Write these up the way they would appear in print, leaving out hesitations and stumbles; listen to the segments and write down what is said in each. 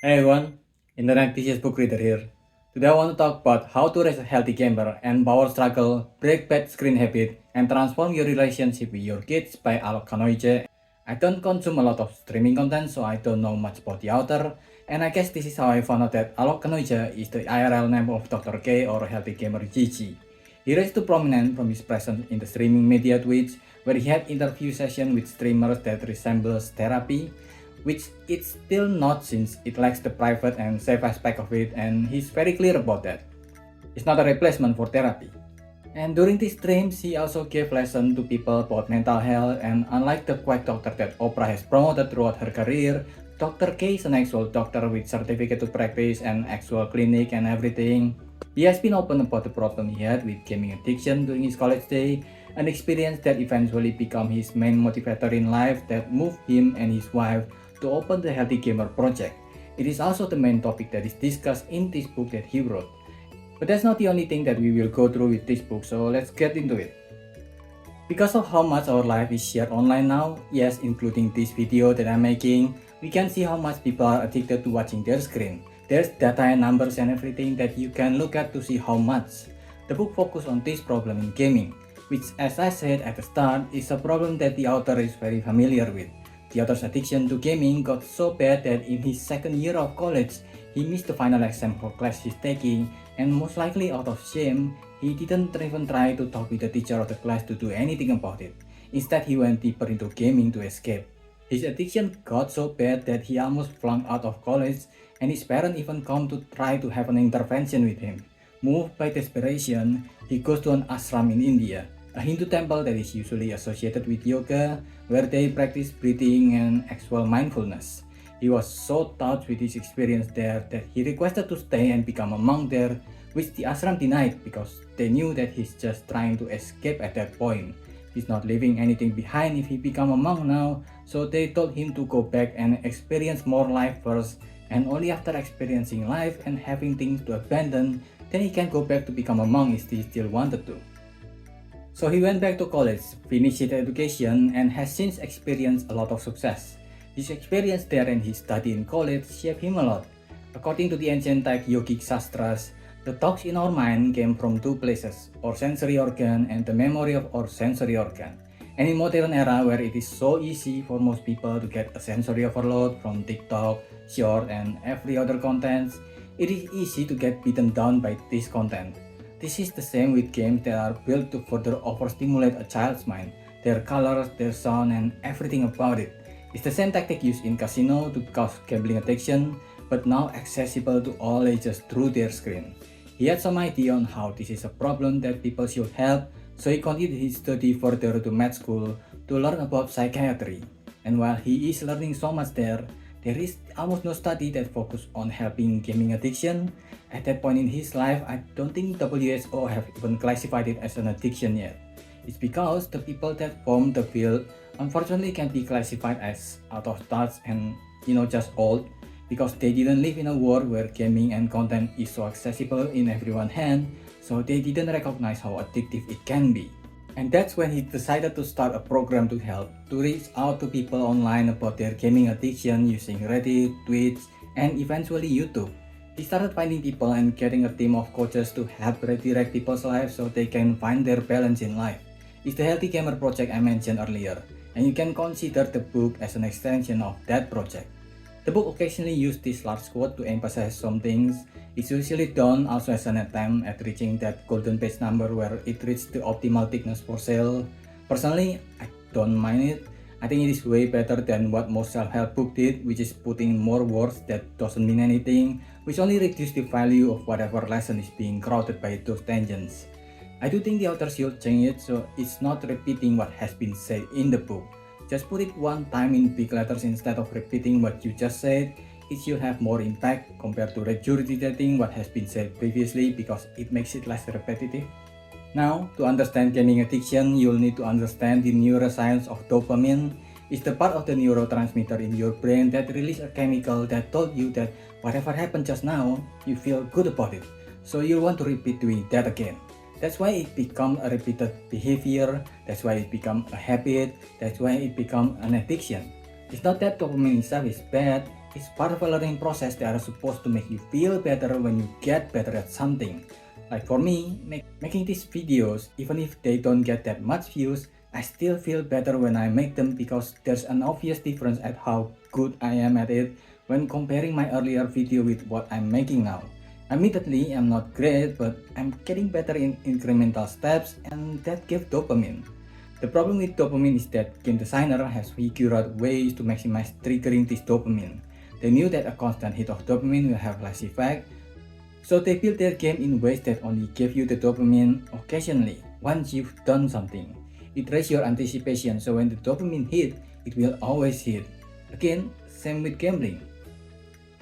Hey everyone, Internet TCS book reader here. Today I want to talk about how to raise a healthy gamer and power struggle, break bad screen habit, and transform your relationship with your kids by alok kanojia. I don't consume a lot of streaming content, so I don't know much about the author, and I guess this is how I found out that alok kanojia is the IRL name of Dr. K or Healthy Gamer GG. He rose to prominence from his presence in the streaming media Twitch, where he had interview sessions with streamers that resembles therapy, which it's still not since it lacks the private and safe aspect of it, and he's very clear about that. It's not a replacement for therapy. And during these streams, he also gave lessons to people about mental health, and unlike the quack doctor that Oprah has promoted throughout her career, Dr. K is an actual doctor with certificate to practice and actual clinic and everything. He has been open about the problem he had with gaming addiction during his college day, an experience that eventually became his main motivator in life that moved him and his wife to open the Healthy Gamer project. It is also the main topic that is discussed in this book that he wrote. But that's not the only thing that we will go through with this book, so let's get into it. Because of how much our life is shared online now, yes, including this video that I'm making, we can see how much people are addicted to watching their screen. There's data and numbers and everything that you can look at to see how much. The book focuses on this problem in gaming, which, as I said at the start, is a problem that the author is very familiar with. The author's addiction to gaming got so bad that in his second year of college, he missed the final exam for class he's taking, and most likely out of shame, he didn't even try to talk with the teacher of the class to do anything about it. Instead, he went deeper into gaming to escape. His addiction got so bad that he almost flunked out of college, and his parents even come to try to have an intervention with him. Moved by desperation, he goes to an ashram in India, a Hindu temple that is usually associated with yoga, where they practice breathing and actual mindfulness. He was so touched with his experience there that he requested to stay and become a monk there, which the ashram denied because they knew that he's just trying to escape at that point. He's not leaving anything behind if he become a monk now, so they told him to go back and experience more life first, and only after experiencing life and having things to abandon, then he can go back to become a monk if he still wanted to. So he went back to college, finished his education, and has since experienced a lot of success. His experience there and his study in college shaped him a lot. According to the ancient Thai yogic sastras, the thoughts in our mind came from two places, our sensory organ and the memory of our sensory organ. And in modern era where it is so easy for most people to get a sensory overload from TikTok, short and every other content, it is easy to get beaten down by this content. This is the same with games that are built to further overstimulate a child's mind, their colors, their sound and everything about it. It's the same tactic used in casino to cause gambling addiction, but now accessible to all ages through their screen. He had some idea on how this is a problem that people should help, so he continued his study further to med school to learn about psychiatry. And while he is learning so much there is almost no study that focus on helping gaming addiction. At that point in his life, I don't think WHO have even classified it as an addiction yet. It's because the people that formed the field unfortunately can be classified as out of touch and just old, because they didn't live in a world where gaming and content is so accessible in everyone's hand, so they didn't recognize how addictive it can be. And that's when he decided to start a program to help, to reach out to people online about their gaming addiction using Reddit, Twitch, and eventually YouTube. He started finding people and getting a team of coaches to help redirect people's lives so they can find their balance in life. It's the Healthy Gamer project I mentioned earlier, and you can consider the book as an extension of that project. The book occasionally uses this large quote to emphasize some things. It's usually done also as an attempt at reaching that golden page number where it reaches the optimal thickness for sale. Personally, I don't mind it. I think it is way better than what most self-help books did, which is putting more words that doesn't mean anything, which only reduces the value of whatever lesson is being crowded by those tangents. I do think the author should change it so it's not repeating what has been said in the book. Just put it one time in big letters instead of repeating what you just said. It should have more impact compared to regurgitating what has been said previously because it makes it less repetitive. Now, to understand gaming addiction, you'll need to understand the neuroscience of dopamine. It's the part of the neurotransmitter in your brain that releases a chemical that told you that whatever happened just now, you feel good about it. So you want to repeat doing that again. That's why it becomes a repeated behavior, that's why it becomes a habit, that's why it becomes an addiction. It's not that dopamine itself is bad, It's part of a learning process that are supposed to make you feel better when you get better at something. Like for me, making these videos, even if they don't get that much views, I still feel better when I make them because there's an obvious difference at how good I am at it when comparing my earlier video with what I'm making now. Admittedly, I'm not great, but I'm getting better in incremental steps and that gives dopamine. The problem with dopamine is that game designer has figured out ways to maximize triggering this dopamine. They knew that a constant hit of dopamine will have less effect, so they built their game in ways that only give you the dopamine occasionally once you've done something. It raises your anticipation, so when the dopamine hit, it will always hit. Again, same with gambling.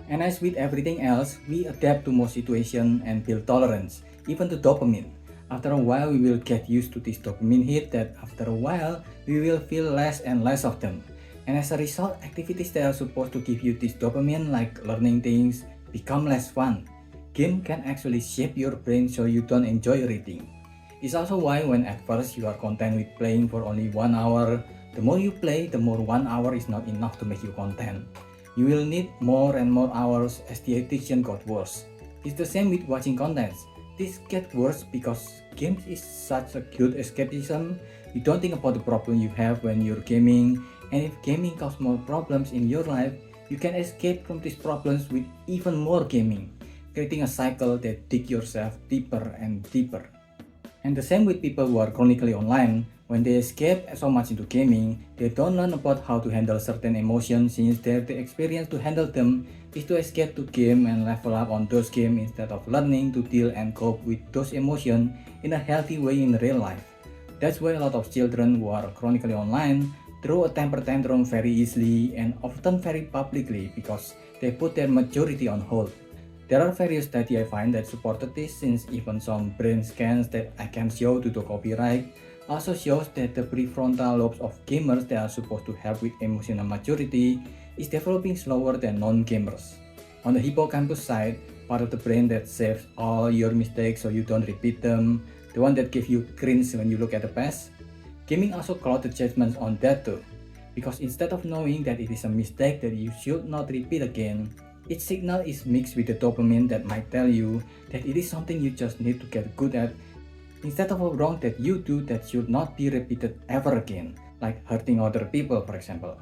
And as with everything else, we adapt to most situations and build tolerance, even to dopamine. After a while, we will get used to this dopamine hit that after a while, we will feel less and less of them. And as a result, activities that are supposed to give you this dopamine, like learning things, become less fun. Game can actually shape your brain so you don't enjoy reading. It's also why when at first you are content with playing for only 1 hour, the more you play, the more 1 hour is not enough to make you content. You will need more and more hours as the addiction got worse. It's the same with watching contents. This gets worse because games is such a good escapism. You don't think about the problem you have when you're gaming, and if gaming causes more problems in your life, you can escape from these problems with even more gaming, creating a cycle that digs yourself deeper and deeper. And the same with people who are chronically online. When they escape so much into gaming, they don't learn about how to handle certain emotions since their experience to handle them is to escape to game and level up on those games instead of learning to deal and cope with those emotions in a healthy way in real life. That's why a lot of children who are chronically online throw a temper tantrum very easily and often very publicly because they put their maturity on hold. There are various studies I find that supported this since even some brain scans that I can show to the copyright also shows that the prefrontal lobes of gamers that are supposed to help with emotional maturity is developing slower than non-gamers. On the hippocampus side, part of the brain that saves all your mistakes so you don't repeat them, the one that gives you cringe when you look at the past, gaming also clouded judgments on that too. Because instead of knowing that it is a mistake that you should not repeat again, its signal is mixed with the dopamine that might tell you that it is something you just need to get good at instead of a wrong that you do that should not be repeated ever again, like hurting other people for example.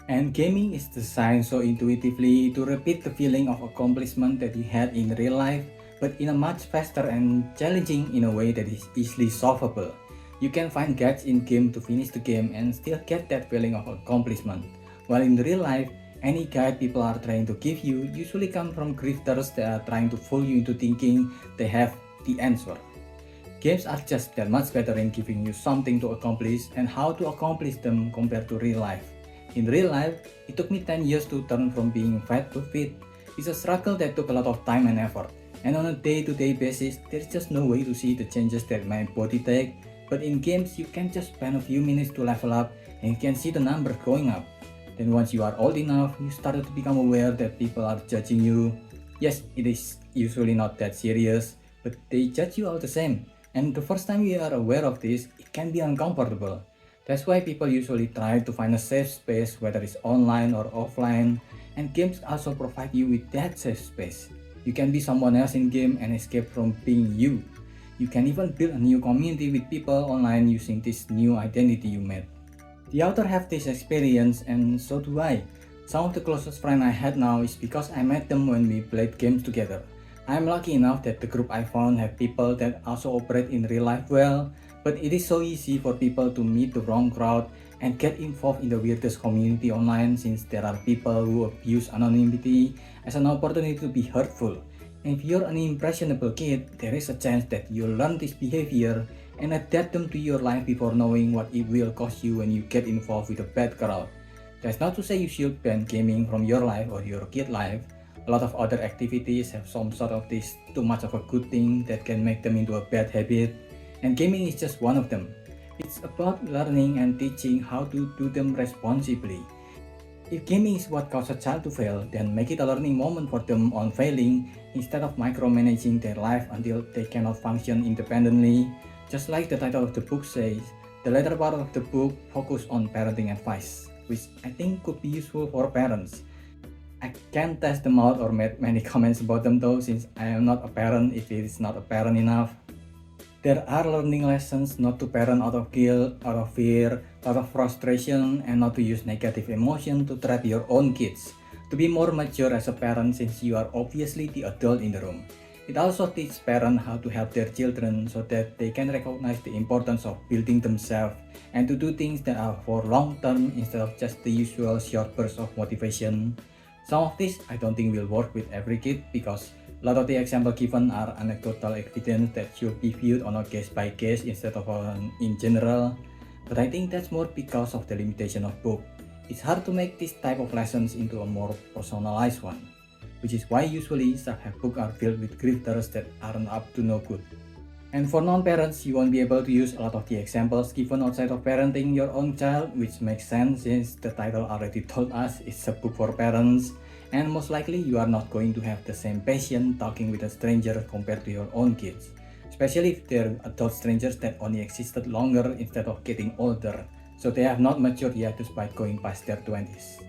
And gaming is designed so intuitively to repeat the feeling of accomplishment that you had in real life, but in a much faster and challenging in a way that is easily solvable. You can find guides in game to finish the game and still get that feeling of accomplishment, while in real life, any guide people are trying to give you usually come from grifters that are trying to fool you into thinking they have the answer. Games are just that much better in giving you something to accomplish and how to accomplish them compared to real life. In real life, it took me 10 years to turn from being fat to fit. It's a struggle that took a lot of time and effort, and on a day-to-day basis, there's just no way to see the changes that my body takes. But in games, you can just spend a few minutes to level up and you can see the numbers going up. Then once you are old enough, you started to become aware that people are judging you. Yes, it is usually not that serious, but they judge you all the same. And the first time you are aware of this, it can be uncomfortable. That's why people usually try to find a safe space, whether it's online or offline, and games also provide you with that safe space. You can be someone else in game and escape from being you. You can even build a new community with people online using this new identity you made. The author have this experience and so do I. Some of the closest friends I had now is because I met them when we played games together. I'm lucky enough that the group I found have people that also operate in real life well, but it is so easy for people to meet the wrong crowd and get involved in the weirdest community online since there are people who abuse anonymity as an opportunity to be hurtful. And if you're an impressionable kid, there is a chance that you'll learn this behavior and adapt them to your life before knowing what it will cost you when you get involved with a bad crowd. That's not to say you should ban gaming from your life or your kid's life. A lot of other activities have some sort of this too much of a good thing that can make them into a bad habit, and gaming is just one of them. It's about learning and teaching how to do them responsibly. If gaming is what causes a child to fail, then make it a learning moment for them on failing instead of micromanaging their life until they cannot function independently. Just like the title of the book says, the latter part of the book focuses on parenting advice, which I think could be useful for parents. I can't test them out or make many comments about them though, since I am not a parent if it is not apparent enough. There are learning lessons not to parent out of guilt, out of fear, out of frustration, and not to use negative emotion to trap your own kids. To be more mature as a parent since you are obviously the adult in the room. It also teaches parents how to help their children so that they can recognize the importance of building themselves and to do things that are for long term instead of just the usual short bursts of motivation. Some of this I don't think will work with every kid because a lot of the examples given are anecdotal evidence that should be viewed on a case by case instead of in general, but I think that's more because of the limitation of book. It's hard to make this type of lessons into a more personalized one, which is why usually self-help books are filled with grifters that aren't up to no good. And for non-parents, you won't be able to use a lot of the examples given outside of parenting your own child, which makes sense since the title already told us it's a book for parents, and most likely you are not going to have the same passion talking with a stranger compared to your own kids, especially if they're adult strangers that only existed longer instead of getting older, so they have not matured yet despite going past their 20s.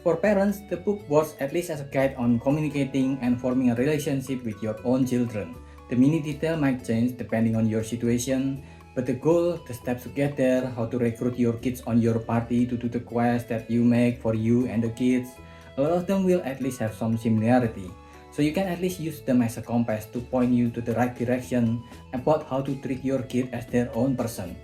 For parents, the book works at least as a guide on communicating and forming a relationship with your own children. The mini detail might change depending on your situation, but the goal, the steps to get there, how to recruit your kids on your party to do the quest that you make for you and the kids, a lot of them will at least have some similarity. So you can at least use them as a compass to point you to the right direction about how to treat your kid as their own person.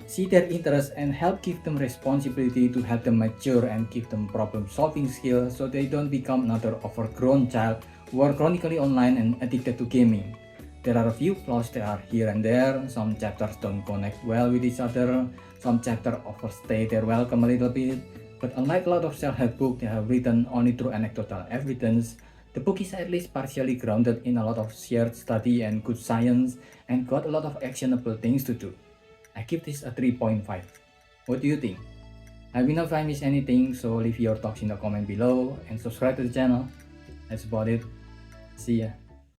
See their interests and help give them responsibility to help them mature and give them problem solving skills so they don't become another overgrown child who are chronically online and addicted to gaming. There are a few flaws that are here and there, some chapters don't connect well with each other, some chapters overstay their welcome a little bit, but unlike a lot of self-help books that are written only through anecdotal evidence, the book is at least partially grounded in a lot of shared study and good science and got a lot of actionable things to do. I give this a 3.5. What do you think? Let me know if I missed anything, so leave your thoughts in the comment below and subscribe to the channel. That's about it. See ya.